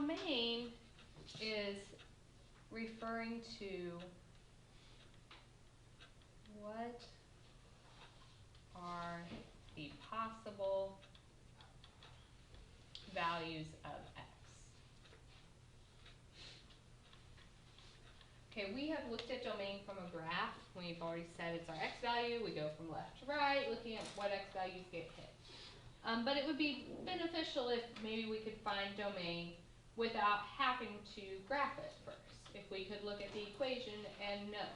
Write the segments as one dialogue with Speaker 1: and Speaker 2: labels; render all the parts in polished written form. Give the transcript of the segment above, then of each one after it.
Speaker 1: domain is referring to what are the possible values of x. Okay, we have looked at domain from a graph. We've already said it's our x value. We go from left to right, looking at what x values get hit. But it would be beneficial if maybe we could find domain without having to graph it first. If we could look at the equation and know.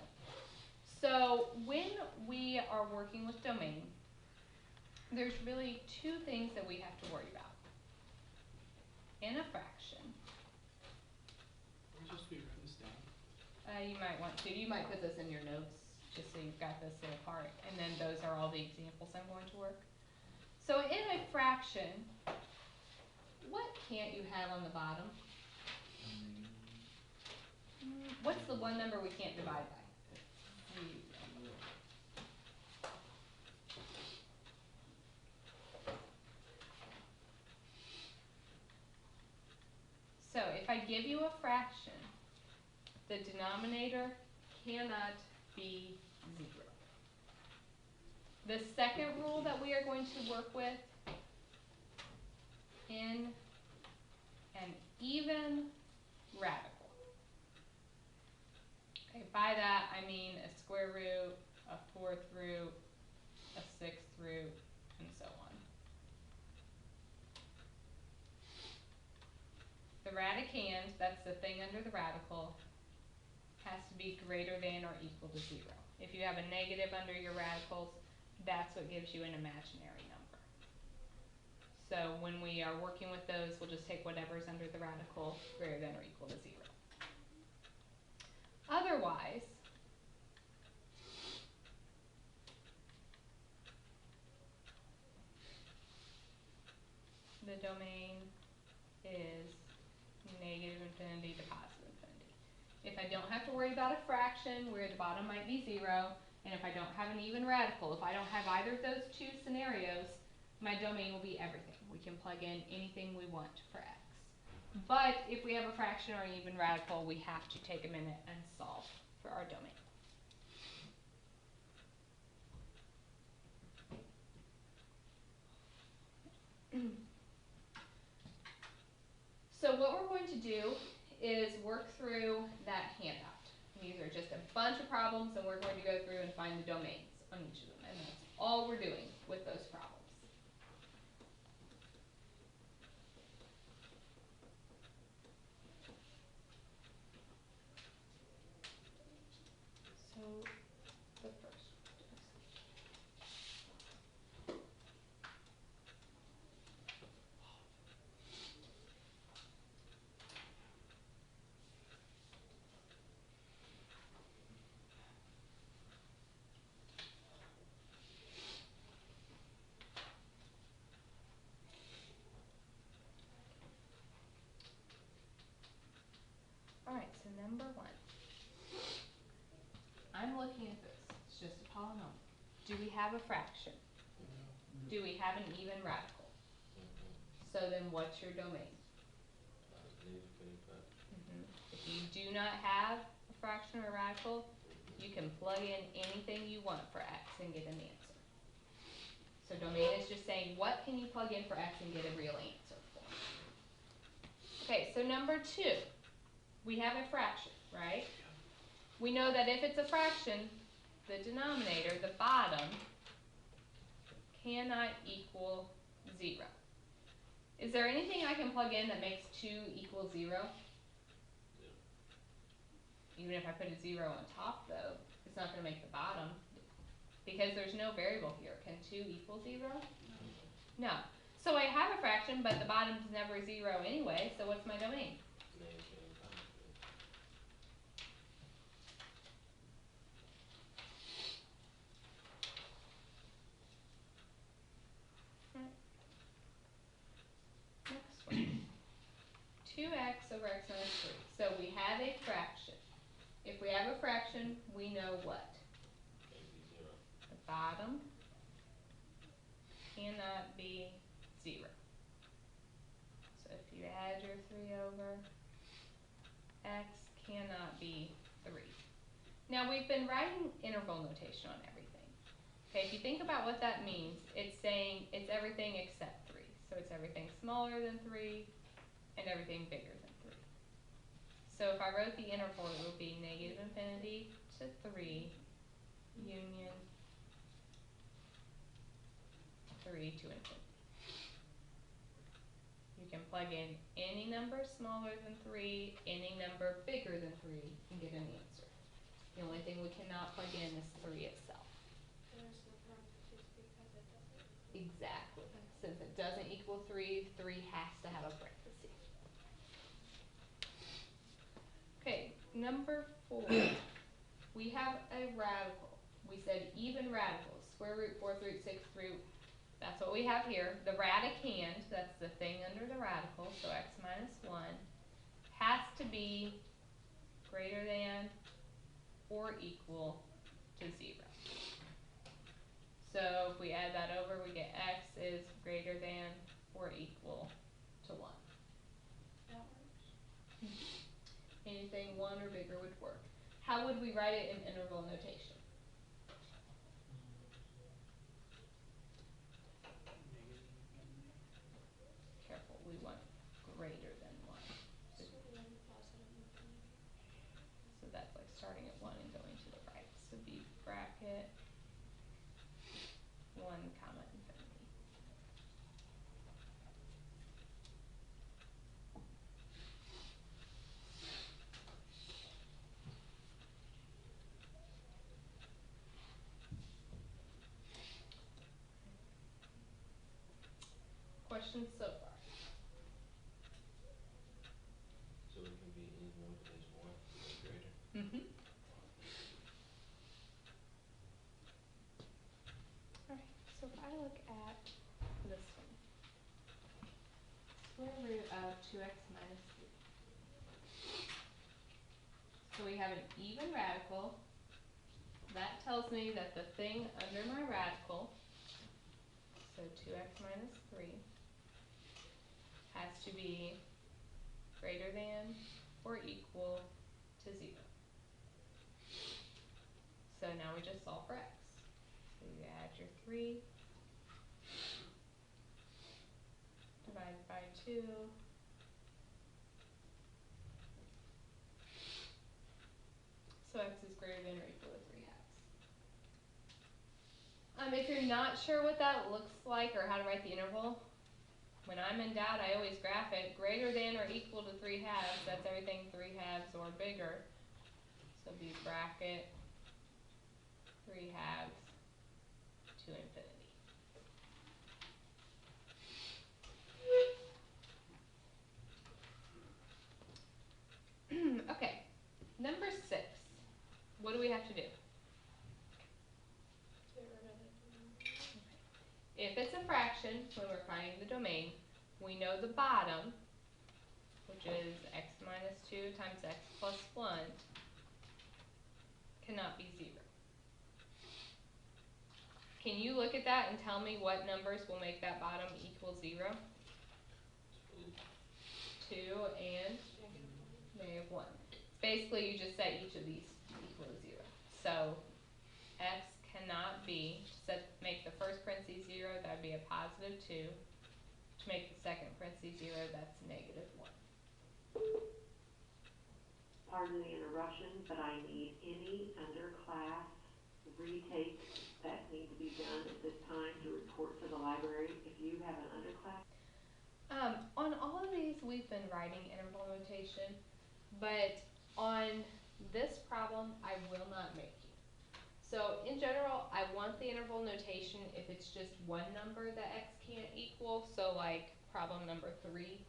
Speaker 1: So when we are working with domain, there's really two things that we have to worry about. In a fraction.
Speaker 2: We're supposed to be writing this down.
Speaker 1: You might want to. You might put this in your notes just so you've got this little part. And then those are all the examples I'm going to work. So in a fraction, what can't you have on the bottom? What's the one number we can't divide by? So if I give you a fraction, the denominator cannot be 0. The second rule that we are going to work with, in an even radical. Okay, by that I mean a square root, a fourth root, a sixth root, and so on. The radicand, that's the thing under the radical, has to be greater than or equal to 0. If you have a negative under your radicals, that's what gives you an imaginary number. So when we are working with those, we'll just take whatever's under the radical greater than or equal to 0. Otherwise, the domain is negative infinity to positive infinity. If I don't have to worry about a fraction where the bottom might be 0, and if I don't have an even radical, if I don't have either of those two scenarios, my domain will be everything. We can plug in anything we want for x. But if we have a fraction or an even radical, we have to take a minute and solve for our domain. So what we're going to do is work through that handout. These are just a bunch of problems, and we're going to go through and find the domains on each of them. And that's all we're doing with those problems. So the first. Alright, so number 1. I'm looking at this. It's just a polynomial. Do we have a fraction? Do we have an even radical? So then what's your domain? If you do not have a fraction or a radical, you can plug in anything you want for x and get an answer. So domain is just saying, what can you plug in for x and get a real answer for? Okay, so number 2. We have a fraction, right? We know that if it's a fraction, the denominator, the bottom, cannot equal 0. Is there anything I can plug in that makes 2 equal 0? Even if I put a 0 on top, though, it's not going to make the bottom, because there's no variable here. Can 2 equal 0? No. So I have a fraction, but the bottom's never 0 anyway, so what's my domain? Next one. 2x over x minus 3. So we have a fraction. If we have a fraction, we know what? The bottom cannot be 0. So if you add your 3 over x cannot be 3. Now we've been writing interval notation on everything. Okay, if you think about what that means, it's saying it's everything except 3. So it's everything smaller than 3 and everything bigger than 3. So if I wrote the interval, it would be negative infinity to 3 union 3 to infinity. You can plug in any number smaller than 3, any number bigger than 3, and get an answer. The only thing we cannot plug in is 3 itself.
Speaker 2: There's the parentheses because it doesn't.
Speaker 1: Exactly. Since it doesn't equal 3, 3 has to have a parenthesis. Okay, number 4. We have a radical. We said even radicals. Square root, fourth root, sixth root. That's what we have here. The radicand, that's the thing under the radical, so x minus 1, has to be greater than or equal to 0. So if we add that over, we get x is greater than or equal to 1.
Speaker 2: That works.
Speaker 1: Anything 1 or bigger would work. How would we write it in interval notation? Careful, we want greater than 1.
Speaker 2: So then positive infinity.
Speaker 1: So that's like starting at 1 and going to the right. So be bracket 1 comma infinity. Questions so far?
Speaker 3: So it can be any number that's 1 or greater.
Speaker 1: Mm-hmm. Alright, so if I look at this one, square root of 2x minus 3. So we have an even radical. That tells me that the thing under my radical, so 2x minus 3, has to be greater than or equal to 0. So now we just solve for x. So you add your 3, divide by 2, so x is greater than or equal to 3 halves. If you're not sure what that looks like or how to write the interval, when I'm in doubt, I always graph it. Greater than or equal to 3 halves, that's everything 3 halves or bigger. So be bracket 3 halves to infinity. Okay, number 6. What do we have to do?
Speaker 2: Get rid of the denominator.
Speaker 1: If it's a fraction, when we're finding the domain, we know the bottom, which is x minus 2 times x plus 1, cannot be 0. Can you look at that and tell me what numbers will make that bottom equal 0? 2 and negative 1. Basically, you just set each of these equal to 0. So x cannot be, make the first parentheses 0, that would be a positive 2. To make the second parentheses 0, that's negative 1.
Speaker 4: Pardon the interruption, but I need any underclass retakes that need to be done at this time to report to the library. If you have an underclass.
Speaker 1: On all of these, we've been writing interval notation, but on this problem, I will not make you. So in general, I want the interval notation if it's just one number that x can't equal. So like problem number 3,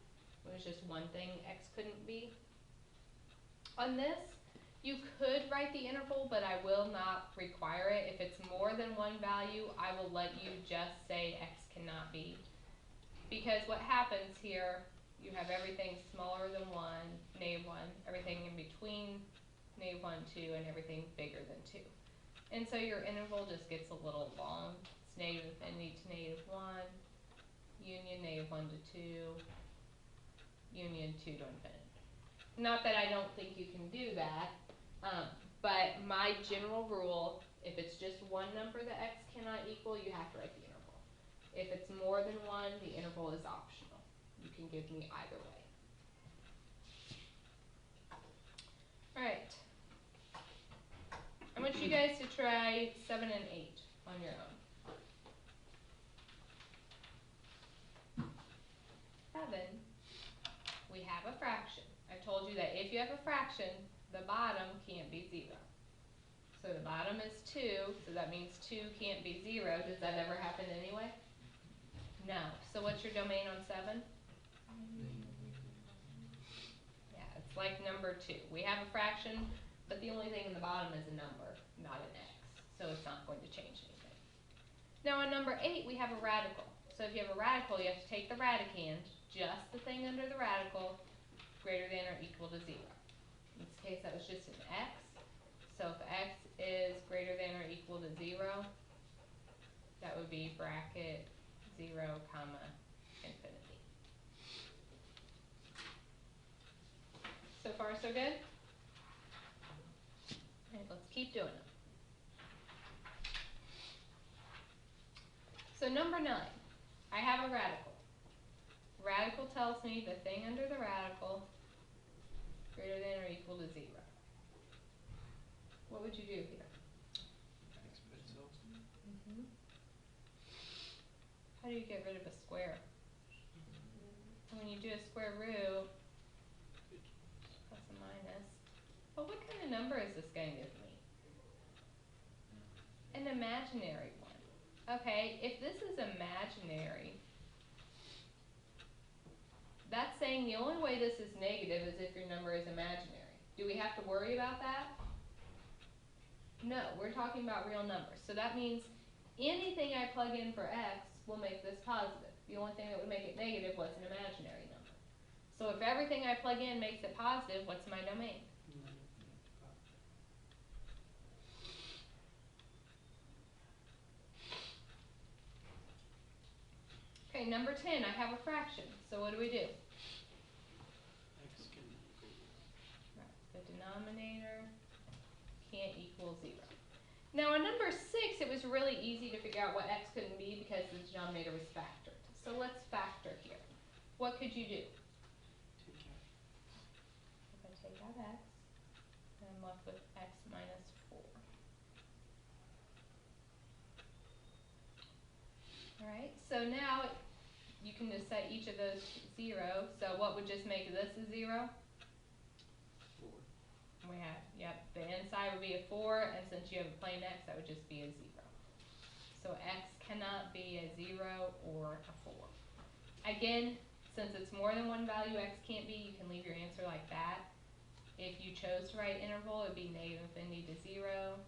Speaker 1: when it's just one thing x couldn't be. On this, you could write the interval, but I will not require it. If it's more than one value, I will let you just say x cannot be. Because what happens here, you have everything smaller than 1, negative 1, everything in between negative 1, 2, and everything bigger than 2. And so your interval just gets a little long. It's negative infinity to negative 1, union negative 1 to 2, union 2 to infinity. Not that I don't think you can do that, but my general rule, if it's just one number that x cannot equal, you have to write the interval. If it's more than one, the interval is optional. You can give me either way. Alright. I want you guys to try 7 and 8 on your own. 7, we have a fraction. I told you that if you have a fraction, the bottom can't be 0. So the bottom is 2, so that means 2 can't be 0. Does that ever happen anyway? No. So what's your domain on 7? Yeah, it's like number 2. We have a fraction, but the only thing in the bottom is a number, not an x. So it's not going to change anything. Now on number 8, we have a radical. So if you have a radical, you have to take the radicand, just the thing under the radical, greater than or equal to 0. In this case, that was just an x. So if x is greater than or equal to 0, that would be bracket 0, comma, infinity. So far, so good? Alright, let's keep doing it. So number 9, I have a radical. Radical tells me the thing under the radical greater than or equal to 0. What would you do here? How do you get rid of a square? When you do a square root, plus a minus. Well, what kind of number is this going to give me? An imaginary one. Okay, if this is imaginary, that's saying the only way this is negative is if your number is imaginary. Do we have to worry about that? No, we're talking about real numbers. So that means anything I plug in for x will make this positive. The only thing that would make it negative was an imaginary number. So if everything I plug in makes it positive, what's my domain? Okay, number 10, I have a fraction. So what do we do? Right, the denominator can't equal 0. Now on number 6, it was really easy to figure out what x couldn't be because the denominator was factored. So let's factor here. What could you do? If I take out x, then I'm left with x minus 4. Alright, so now you can just set each of those to 0. So what would just make this a 0?
Speaker 3: 4.
Speaker 1: We have, yep, the inside would be a 4, and since you have a plain x, that would just be a 0. So x cannot be a 0 or a 4. Again, since it's more than one value x can't be, you can leave your answer like that. If you chose to write interval, it would be negative infinity to 0,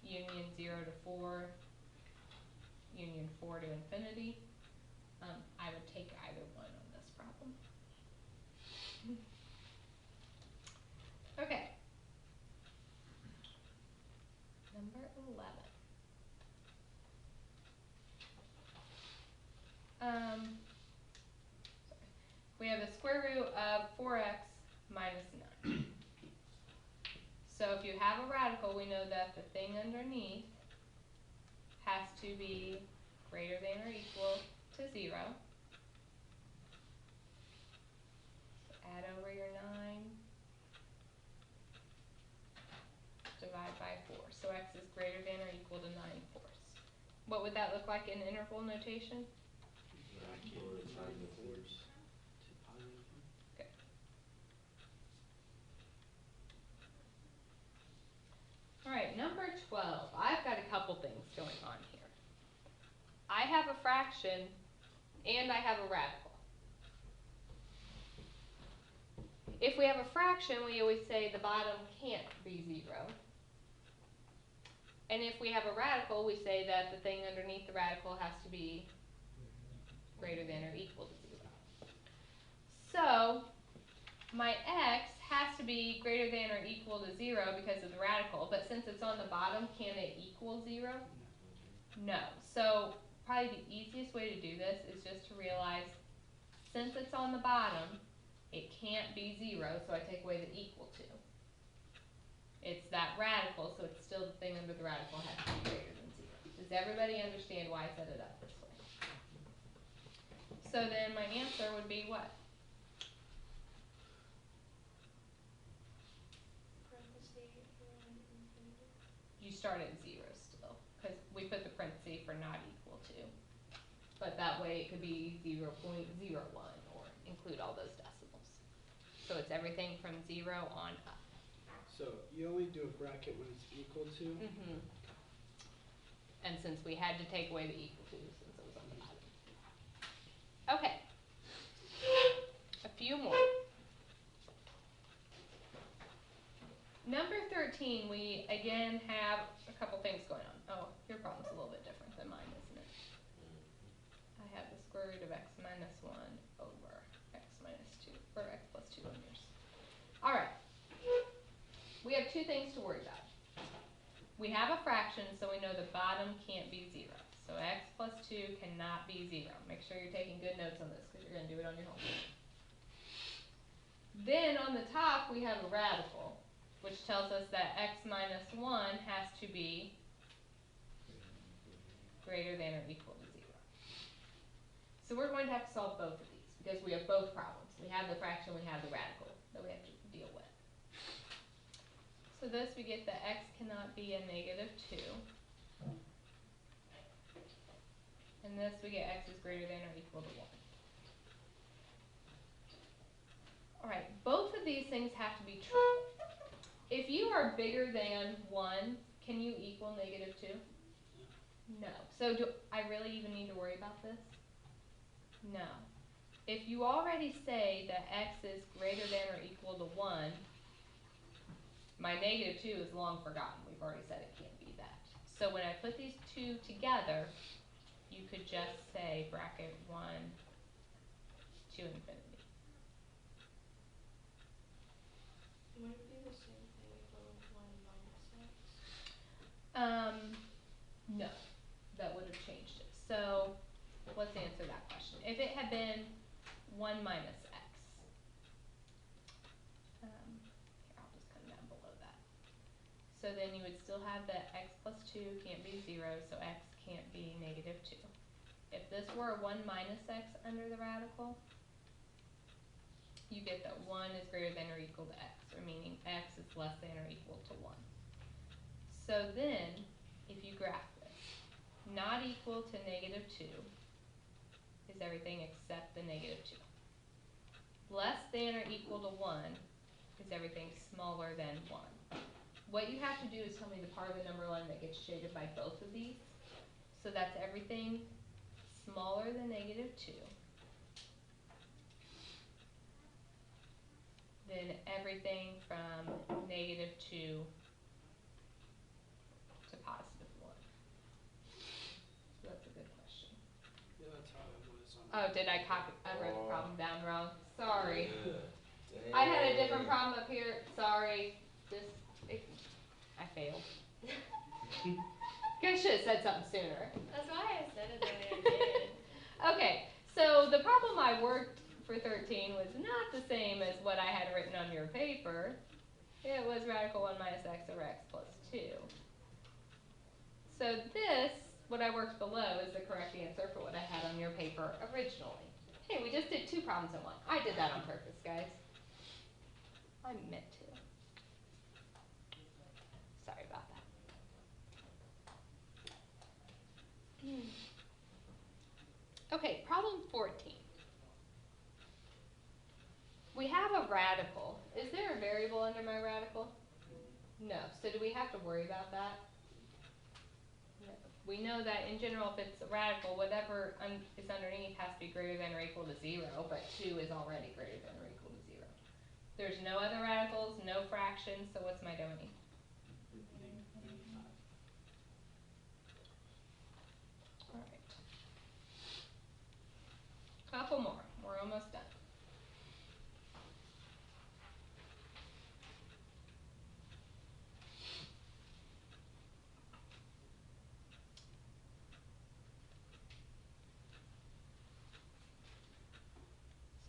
Speaker 1: union 0 to 4, union 4 to infinity. I would take either one on this problem. Okay. Number 11. We have the square root of 4x minus 9. So if you have a radical, we know that the thing underneath has to be greater than or equal to 0. So add over your 9. Divide by 4. So x is greater than or equal to 9/4. What would that look like in interval notation? Okay. Alright, number 12. I've got a couple things going on here. I have a fraction and I have a radical. If we have a fraction, we always say the bottom can't be 0. And if we have a radical, we say that the thing underneath the radical has to be greater than or equal to 0. So my x has to be greater than or equal to 0 because of the radical, but since it's on the bottom, can it equal 0? No. So probably the easiest way to do this is just to realize, since it's on the bottom, can't be 0, so I take away the equal to. It's that radical, so it's still the thing under the radical has to be greater than 0. Does everybody understand why I set it up this way? So then my answer would be what?
Speaker 2: Parentheses, infinity.
Speaker 1: You start at 0 still, because we put the parenthesis for not equal to. But that way it could be 0.01 or include all those decimals. So it's everything from 0 on up.
Speaker 5: So you only do a bracket when it's equal to?
Speaker 1: Mm-hmm. And since we had to take away the equal to, since it was on the bottom. Okay. A few more. Number 13, we again have a couple things going on. Oh, your problem's a little bit different than mine, isn't it? I have the square root of x minus 1 over x minus 2, or x plus 2 on yours. All right. We have two things to worry about. We have a fraction, so we know the bottom can't be 0. So x plus 2 cannot be 0. Make sure you're taking good notes on this because you're going to do it on your homework. Then on the top, we have a radical, which tells us that x minus 1 has to be greater than or equal to 0. So we're going to have to solve both of these because we have both problems. We have the fraction, we have the radical that we have to deal with. So this, we get that x cannot be a negative 2. And this, we get x is greater than or equal to 1. Alright, both of these things have to be true. If you are bigger than 1, can you equal negative 2? No. So do I really even need to worry about this? No. If you already say that x is greater than or equal to 1, my negative 2 is long forgotten. We've already said it can't be that. So when I put these two together, you could just say bracket 1 to infinity.
Speaker 2: Would it be the same thing if it was 1 minus x?
Speaker 1: No, that would have changed it. So let's answer that question. If it had been 1 minus x, here, I'll just come down below that. So then you would still have that x plus 2 can't be 0, so x can't be negative 2. If this were 1 minus x under the radical, you get that 1 is greater than or equal to x, or meaning x is less than or equal to 1. So then, if you graph this, not equal to negative 2 is everything except the negative 2. Less than or equal to 1 is everything smaller than 1. What you have to do is tell me the part of the number line that gets shaded by both of these. So that's everything smaller than negative 2. Then everything from negative 2 to positive 1. So that's a good question.
Speaker 5: Yeah, that's how it was on.
Speaker 1: Oh, did I copy? I wrote the problem down wrong. Sorry.
Speaker 3: Yeah.
Speaker 1: I had a different problem up here. Sorry. I failed. I should have said something sooner.
Speaker 2: That's why I said it the way I did.
Speaker 1: Okay, so the problem I worked for 13 was not the same as what I had written on your paper. It was radical 1 minus x over x plus 2. So this, what I worked below, is the correct answer for what I had on your paper originally. Hey, we just did 2 problems in 1. I did that on purpose, guys. I meant to. Sorry about that. Okay, problem 14. We have a radical. Is there a variable under my radical? No. So do we have to worry about that? No. We know that in general, if it's a radical, whatever is underneath has to be greater than or equal to 0, but 2 is already greater than or equal to 0. There's no other radicals, no fractions, so what's my domain? Alright. Couple more. We're almost done.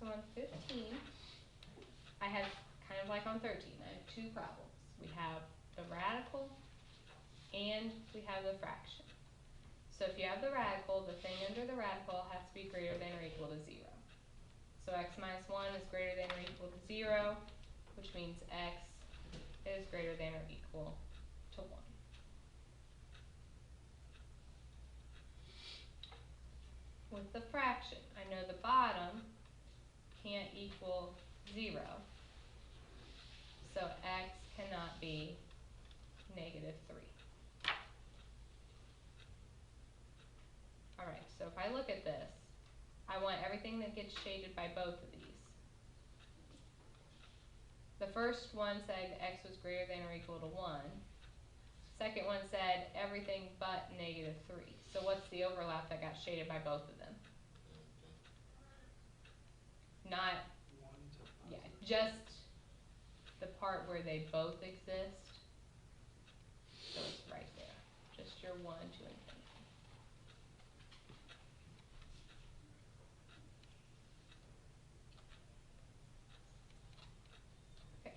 Speaker 1: So on 15, I have, kind of like on 13, I have two problems. We have the radical and we have the fraction. So if you have the radical, the thing under the radical has to be greater than or equal to 0. So x minus 1 is greater than or equal to 0, which means x is greater than or equal to 1. With the fraction, I know the bottom can't equal 0, so x cannot be negative 3. Alright, so if I look at this, I want everything that gets shaded by both of these. The first one said x was greater than or equal to 1. Second one said everything but negative 3. So what's the overlap that got shaded by both of them? Not,
Speaker 5: 1 to
Speaker 1: yeah,
Speaker 5: positive.
Speaker 1: just the part where they both exist. So it's right there. Just your 1 to infinity. Okay.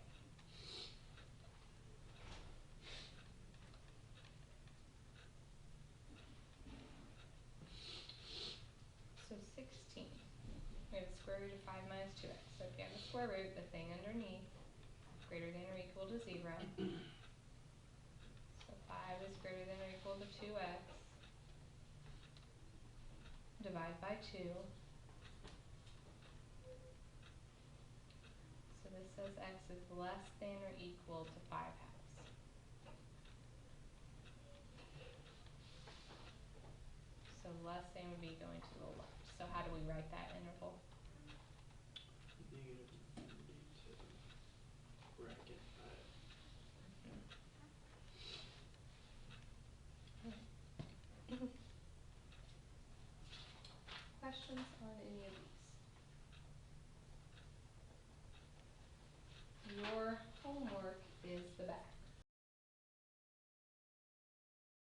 Speaker 1: So 16. We have the square root of 5 minus 2x. So if you have a square root, the thing underneath is greater than or equal to 0. So 5 is greater than or equal to 2x. Divide by 2. So this says x is less than or equal to 5 halves. So less than would be going to the left. So how do we write that interval?
Speaker 5: Negative infinity to bracket 5.
Speaker 1: Questions on any of these? Your homework is the back.